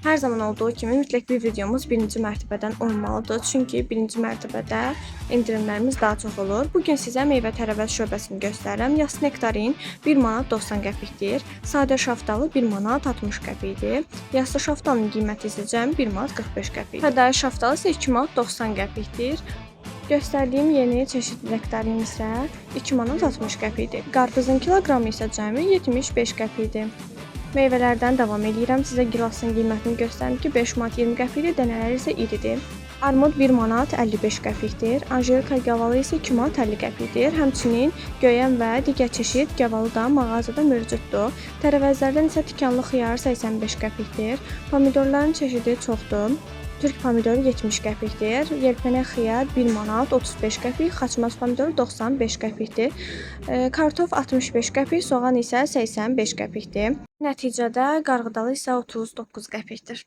Hər zaman olduğu kimi mütləq bir videomuz birinci mərtəbədən olmalıdır. Çünki birinci mərtəbədə endirimlərimiz daha çox olur. Bugün sizə meyvə-tərəvəz şöbəsini göstərirəm. Yas nektarin 1 manat 90 qəpikdir. Sadə şaftalı 1 manat 60 qəpikdir. Yaslı şaftalının qiyməti isə cəmi 1 manat 45 qəpikdir. Fədaii şaftalı isə 2 manat 90 qəpikdir. Göstərdiyim yeni çeşid nektarin isə 2 manat 60 qəpikdir. Qarpızın kiloqramı isə cəmi 75 qəpikdir. Meyvələrdən davam edirəm. Sizə gilasın qiymətini göstərim ki, 5 manat 20 qəpikdir, dənələri isə iridir. Armud 1 manat 55 qəpikdir. Anjelika gavalı isə 2 manat 50 qəpikdir. Həmçinin göyəm və digər çeşid gavalı da mağazada mövcuddur. Tərəvəzlərdən isə tikanlı xiyar 85 qəpikdir. Pomidorların çeşidi çoxdur. Türk pomidoru 70 qəpikdir. Yelpənə xiyar 1 manat 35 qəpik, xaçmaz pomidoru 95 qəpikdir. Kartof 65 qəpik, soğan isə 85 qəpikdir. Nəticədə qarğıdalı isə 39 qəpikdir.